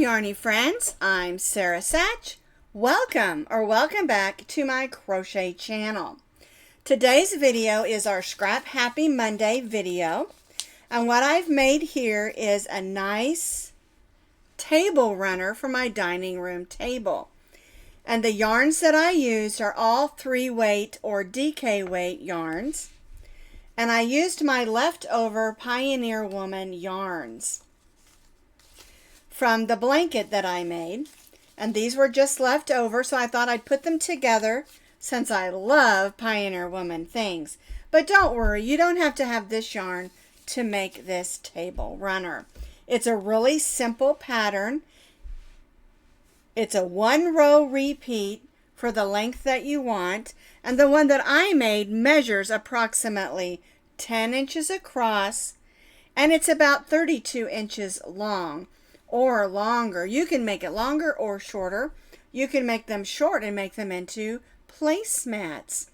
yarny friends, I'm Sara Sach. Welcome back to my crochet channel. Today's video is our Scrap Happy Monday video, and what I've made here is a nice table runner for my dining room table. And the yarns that I used are all 3-weight or DK weight yarns, and I used my leftover Pioneer Woman yarns from the blanket that I made, and these were just left over, so I thought I'd put them together since I love Pioneer Woman things. But don't worry, you don't have to have this yarn to make this table runner. It's a really simple pattern. It's a 1-row repeat for the length that you want, and the one that I made measures approximately 10 inches across, and it's about 32 inches long or longer. You can make it longer or shorter. You can make them short and make them into placemats,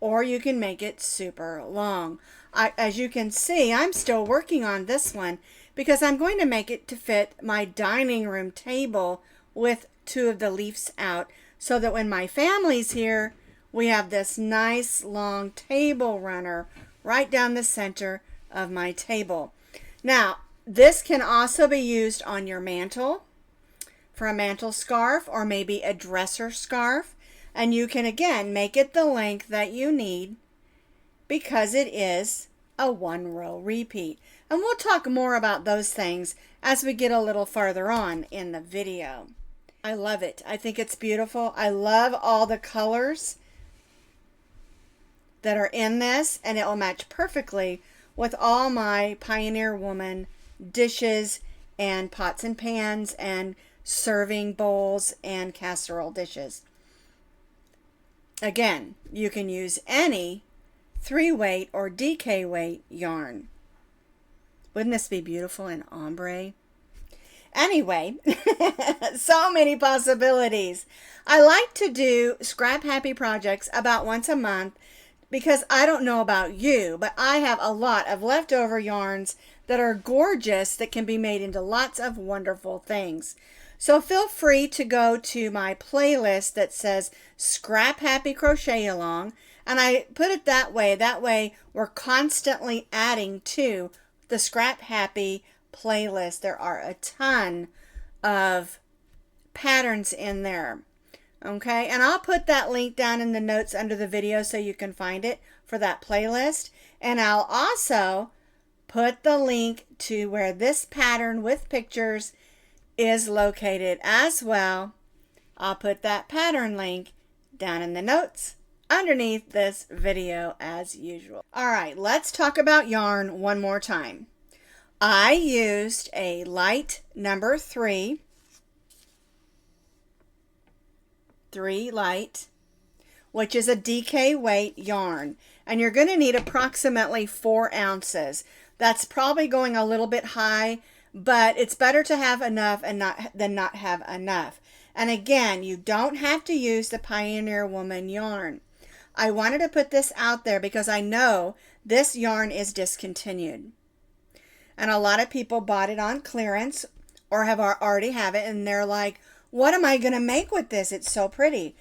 or you can make it super long. As you can see, I'm still working on this one because I'm going to make it to fit my dining room table with 2 of the leaves out, so that when my family's here, we have this nice long table runner right down the center of my table. Now, this can also be used on your mantle for a mantle scarf, or maybe a dresser scarf, and you can again make it the length that you need because it is a 1-row repeat. And we'll talk more about those things as we get a little farther on in the video. I love it. I think it's beautiful. I love all the colors that are in this, and it will match perfectly with all my Pioneer Woman dishes and pots and pans and serving bowls and casserole dishes. Again, you can use any 3-weight or DK weight yarn. Wouldn't this be beautiful in ombre? Anyway, so many possibilities. I like to do Scrap Happy projects about once a month because I don't know about you, but I have a lot of leftover yarns that are gorgeous that can be made into lots of wonderful things. So feel free to go to my playlist that says Scrap Happy Crochet Along, and I put it that way. That way we're constantly adding to the Scrap Happy playlist. There are a ton of patterns in there. Okay, and I'll put that link down in the notes under the video so you can find it for that playlist. And I'll also put the link to where this pattern with pictures is located as well. I'll put that pattern link down in the notes underneath this video as usual. All right, let's talk about yarn one more time. I used a light number 3 light, which is a DK weight yarn, and you're going to need approximately 4 ounces. That's probably going a little bit high, but it's better to have enough than not have enough. And again, you don't have to use the Pioneer Woman yarn. I wanted to put this out there because I know this yarn is discontinued, and a lot of people bought it on clearance or already have it, and they're like, what am I going to make with this? It's so pretty.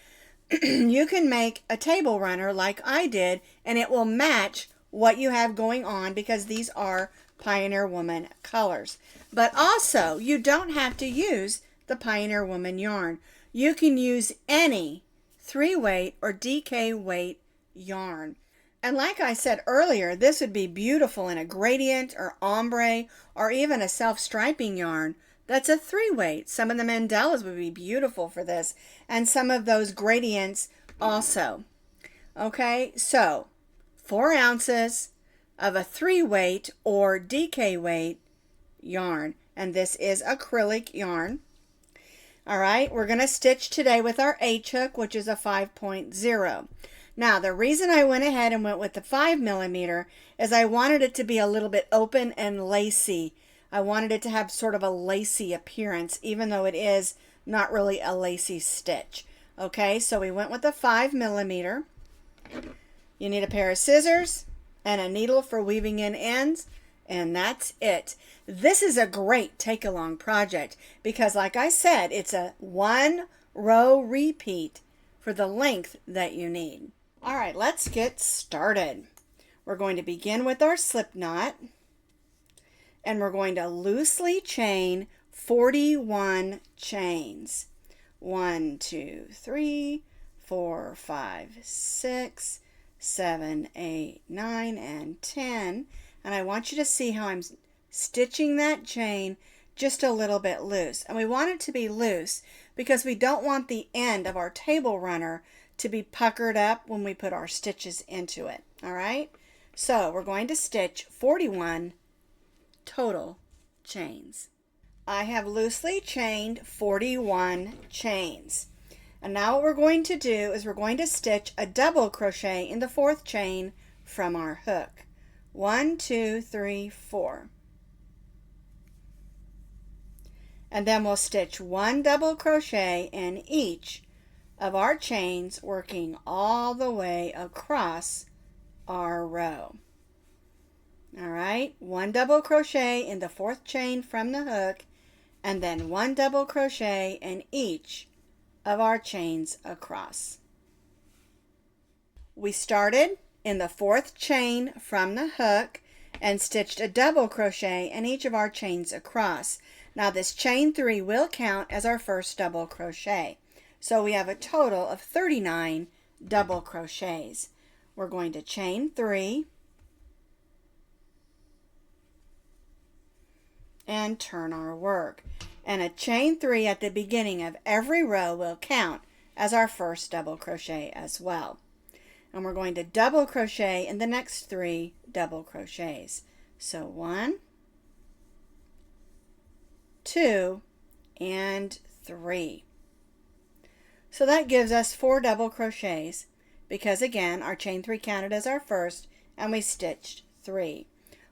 You can make a table runner like I did, and it will match what you have going on because these are Pioneer Woman colors. But also, you don't have to use the Pioneer Woman yarn. You can use any 3-weight or DK weight yarn. And like I said earlier, this would be beautiful in a gradient or ombre or even a self-striping yarn. That's a 3-weight. Some of the mandalas would be beautiful for this, and some of those gradients also. Okay, so 4 ounces of a 3-weight or DK weight yarn, and this is acrylic yarn. All right, we're going to stitch today with our H-hook, which is a 5.0. Now, the reason I went ahead and went with the 5mm is I wanted it to be a little bit open and lacy. I wanted it to have sort of a lacy appearance, even though it is not really a lacy stitch. Okay, so we went with the 5mm. You need a pair of scissors and a needle for weaving in ends And that's it. This is a great take along project because, like I said, it's a 1 row repeat for the length that you need. All right, let's get started. We're going to begin with our slip knot, and we're going to loosely chain 41 chains. 1, 2, 3, 4, 5, 6, 7, 8, 9, and 10. And I want you to see how I'm stitching that chain just a little bit loose. And we want it to be loose because we don't want the end of our table runner to be puckered up when we put our stitches into it. All right? So we're going to stitch 41 total chains. I have loosely chained 41 chains. And now what we're going to do is we're going to stitch a double crochet in the 4th chain from our hook. 1, 2, 3, 4. And then we'll stitch 1 double crochet in each of our chains, working all the way across our row. All right, 1 double crochet in the 4th chain from the hook, and then 1 double crochet in each of our chains across. We started in the 4th chain from the hook and stitched a double crochet in each of our chains across. Now this chain 3 will count as our first double crochet. So we have a total of 39 double crochets. We're going to chain 3 and turn our work. And a chain 3 at the beginning of every row will count as our first double crochet as well. And we're going to double crochet in the next 3 double crochets. So 1, 2, and 3. So that gives us 4 double crochets because again our chain 3 counted as our first and we stitched 3.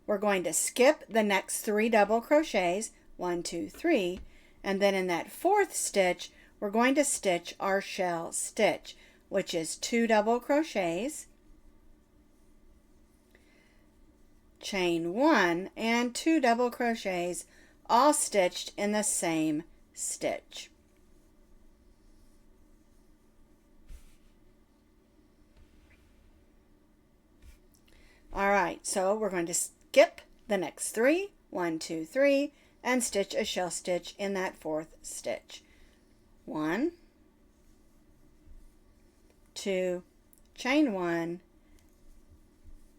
We're going to skip the next 3 double crochets, 1, 2, 3, and then in that 4th stitch we're going to stitch our shell stitch, which is 2 double crochets, chain 1, and 2 double crochets, all stitched in the same stitch. All right, so we're going to skip the next 3, 1, 2, 3, and stitch a shell stitch in that 4th stitch. 1, 2, chain 1,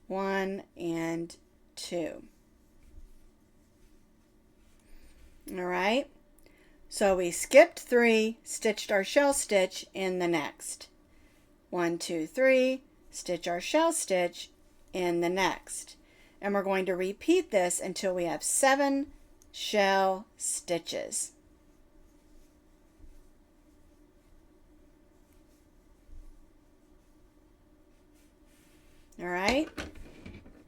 1, and 2. All right, so we skipped 3, stitched our shell stitch in the next. 1, 2, 3, stitch our shell stitch in the next. And we're going to repeat this until we have 7 shell stitches. All right,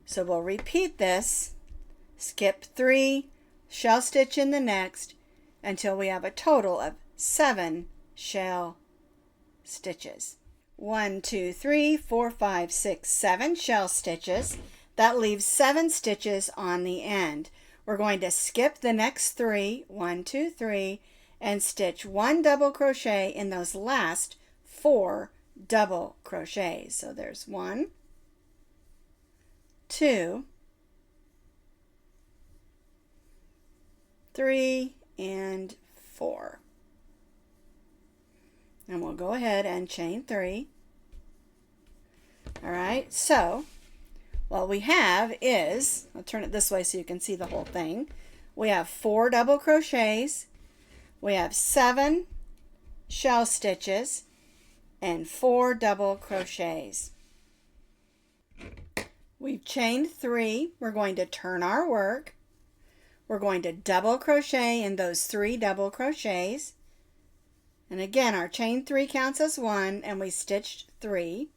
so we'll repeat this, skip 3, shell stitch in the next until we have a total of 7 shell stitches. 1, 2, 3, 4, 5, 6, 7 shell stitches. That leaves 7 stitches on the end. We're going to skip the next 3, 1, 2, 3, and stitch 1 double crochet in those last 4 double crochets. So there's 1, 2, 3, and 4. And we'll go ahead and chain 3. All right, so what we have is, I'll turn it this way so you can see the whole thing. We have 4 double crochets, we have 7 shell stitches, and 4 double crochets. We've chained 3. We're going to turn our work. We're going to double crochet in those 3 double crochets. And again, our chain 3 counts as 1, and we stitched 3.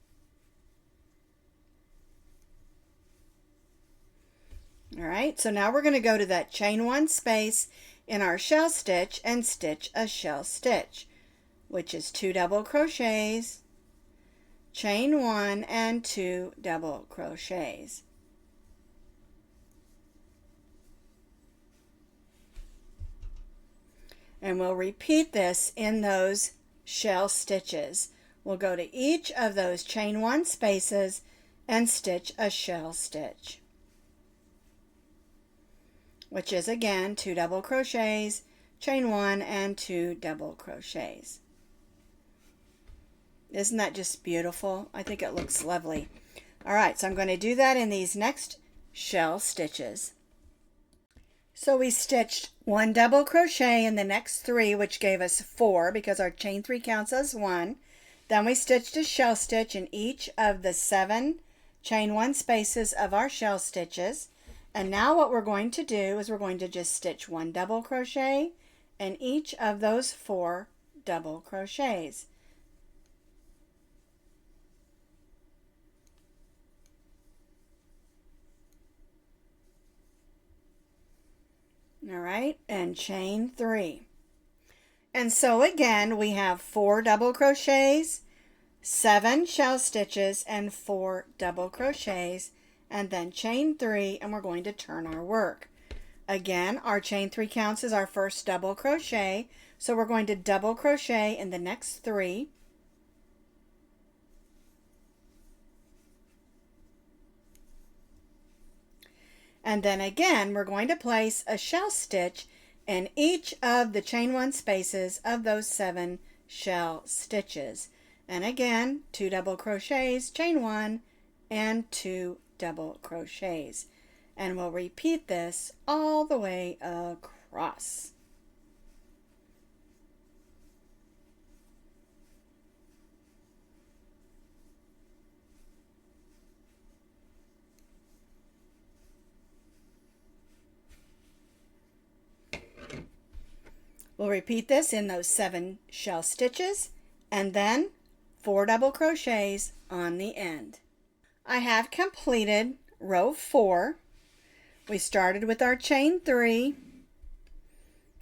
All right, so now we're going to go to that chain 1 space in our shell stitch and stitch a shell stitch, which is 2 double crochets, chain 1, and 2 double crochets. And we'll repeat this in those shell stitches. We'll go to each of those chain 1 spaces and stitch a shell stitch, which is again 2 double crochets, chain 1 and 2 double crochets. Isn't that just beautiful? I think it looks lovely. Alright, so I'm going to do that in these next shell stitches. So we stitched 1 double crochet in the next 3, which gave us 4 because our chain 3 counts as 1. Then we stitched a shell stitch in each of the 7 chain 1 spaces of our shell stitches. And now what we're going to do is we're going to just stitch 1 double crochet in each of those 4 double crochets. All right, and chain 3. And so again, we have 4 double crochets, 7 shell stitches, and 4 double crochets, and then chain 3, and we're going to turn our work. Again, our chain 3 counts as our first double crochet, so we're going to double crochet in the next 3. And then again, we're going to place a shell stitch in each of the chain 1 spaces of those 7 shell stitches. And again, 2 double crochets, chain 1, and 2 double crochets. And we'll repeat this all the way across. We'll repeat this in those 7 shell stitches and then 4 double crochets on the end. I have completed row 4. We started with our chain 3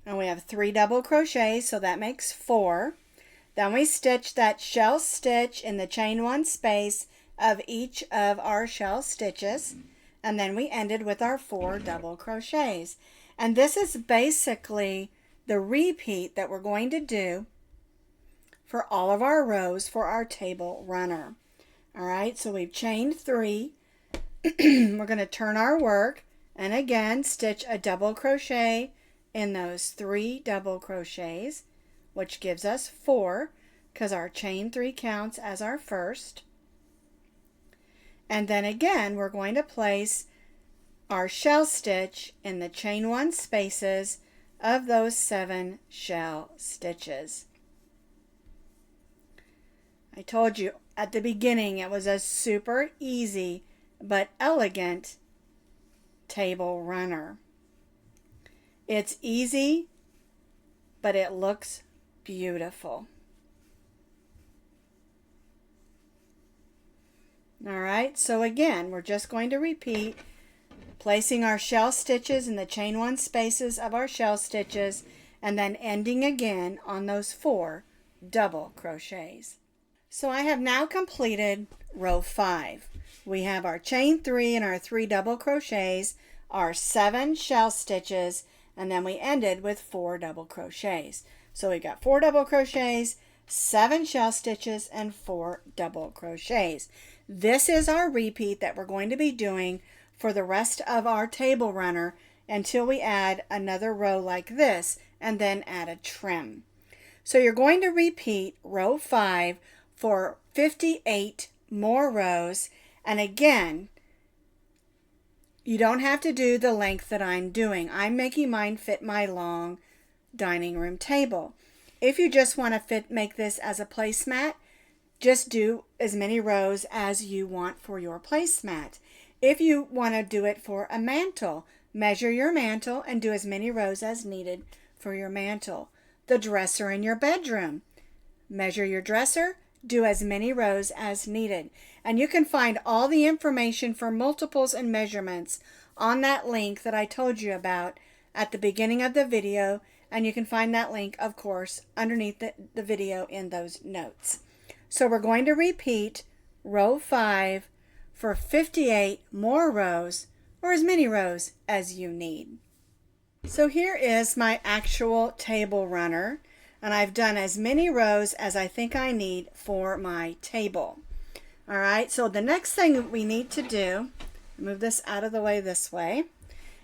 and we have 3 double crochets, so that makes 4. Then we stitched that shell stitch in the chain 1 space of each of our shell stitches, and then we ended with our 4 double crochets. And this is basically the repeat that we're going to do for all of our rows for our table runner. All right, so we've chained 3. We're going to turn our work and again stitch a double crochet in those 3 double crochets, which gives us 4 because our chain 3 counts as our first. And then again, we're going to place our shell stitch in the chain 1 spaces of those 7 shell stitches. I told you at the beginning it was a super easy but elegant table runner. It's easy, but it looks beautiful. All right, so again, we're just going to repeat placing our shell stitches in the chain 1 spaces of our shell stitches and then ending again on those 4 double crochets. So I have now completed row 5. We have our chain 3 and our 3 double crochets, our 7 shell stitches, and then we ended with 4 double crochets. So we got 4 double crochets, 7 shell stitches, and 4 double crochets. This is our repeat that we're going to be doing for the rest of our table runner until we add another row like this and then add a trim. So you're going to repeat row 5 for 58 more rows, and again, you don't have to do the length that I'm doing. I'm making mine fit my long dining room table. If you just want to make this as a placemat, just do as many rows as you want for your placemat. If you want to do it for a mantle, measure your mantle and do as many rows as needed for your mantle. The dresser in your bedroom, measure your dresser, do as many rows as needed. And you can find all the information for multiples and measurements on that link that I told you about at the beginning of the video, and you can find that link, of course, underneath the video in those notes. So we're going to repeat row 5 for 58 more rows, or as many rows as you need. So here is my actual table runner, and I've done as many rows as I think I need for my table. All right, so the next thing we need to do, move this out of the way this way,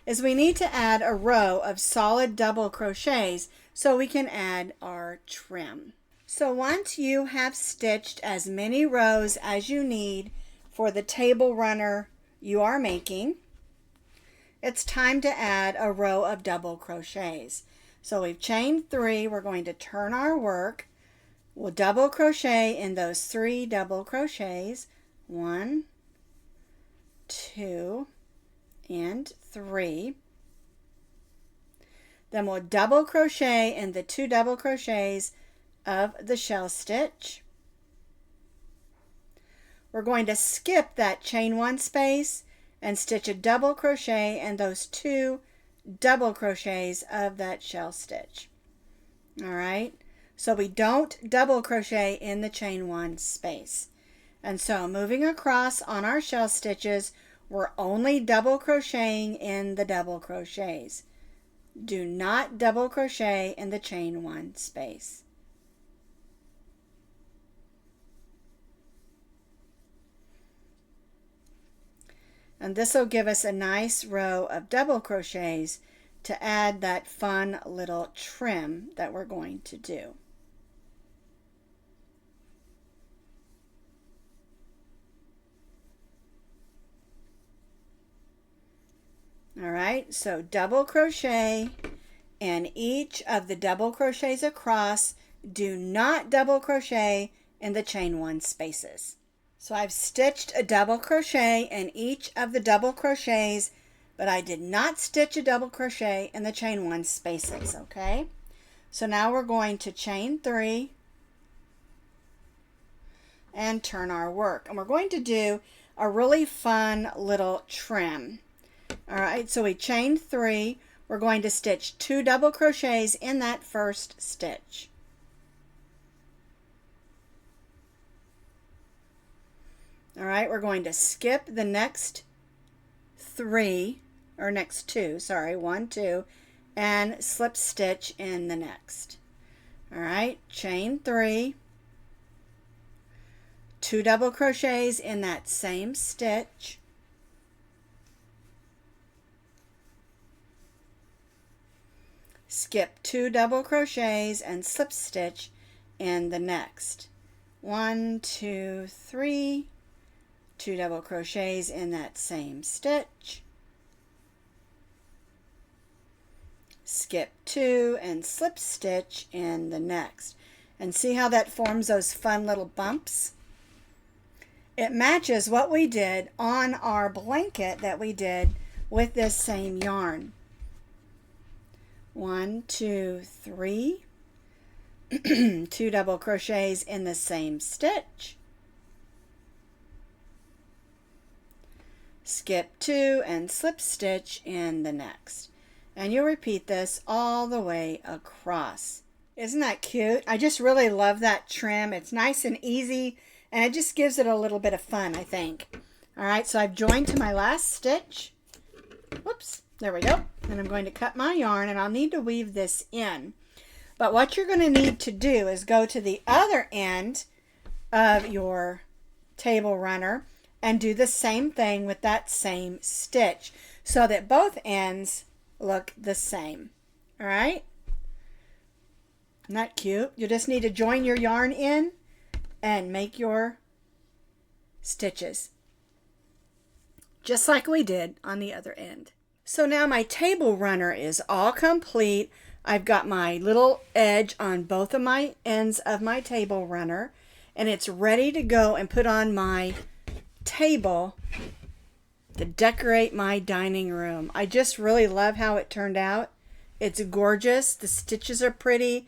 is we need to add a row of solid double crochets so we can add our trim. So once you have stitched as many rows as you need for the table runner you are making, it's time to add a row of double crochets. So we've chained 3, we're going to turn our work. We'll double crochet in those 3 double crochets. 1, 2, and 3. Then we'll double crochet in the 2 double crochets of the shell stitch. We're going to skip that chain 1 space and stitch a double crochet in those 2 double crochets of that shell stitch. All right, so we don't double crochet in the chain 1 space. And so moving across on our shell stitches, we're only double crocheting in the double crochets. Do not double crochet in the chain 1 space. And this will give us a nice row of double crochets to add that fun little trim that we're going to do. All right, so double crochet in each of the double crochets across. Do not double crochet in the chain 1 spaces. So I've stitched a double crochet in each of the double crochets, but I did not stitch a double crochet in the chain 1 spaces, okay? So now we're going to chain 3 and turn our work. And we're going to do a really fun little trim. All right, so we chained 3. We're going to stitch 2 double crochets in that first stitch. All right, we're going to skip the next 2, 1, 2, and slip stitch in the next. All right, chain 3, 2 double crochets in that same stitch. Skip 2 double crochets and slip stitch in the next. 1, 2, 3, 2 double crochets in that same stitch. Skip 2 and slip stitch in the next. And see how that forms those fun little bumps? It matches what we did on our blanket that we did with this same yarn. 1, 2, 3, 2 double crochets in the same stitch. Skip 2 and slip stitch in the next. And you'll repeat this all the way across. Isn't that cute? I just really love that trim. It's nice and easy, and it just gives it a little bit of fun, I think. All right, so I've joined to my last stitch. Whoops, there we go. And I'm going to cut my yarn, and I'll need to weave this in. But what you're going to need to do is go to the other end of your table runner and do the same thing with that same stitch so that both ends look the same. All right? Isn't that cute? You just need to join your yarn in and make your stitches, just like we did on the other end. So now my table runner is all complete. I've got my little edge on both of my ends of my table runner, and it's ready to go and put on my table to decorate my dining room. I just really love how it turned out. It's gorgeous. The stitches are pretty.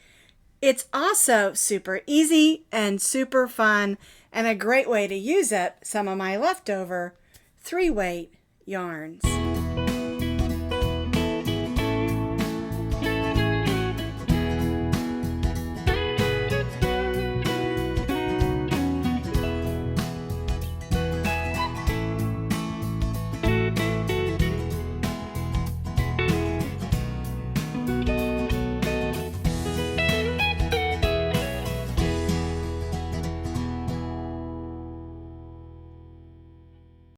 It's also super easy and super fun, and a great way to use up some of my leftover 3-weight yarns.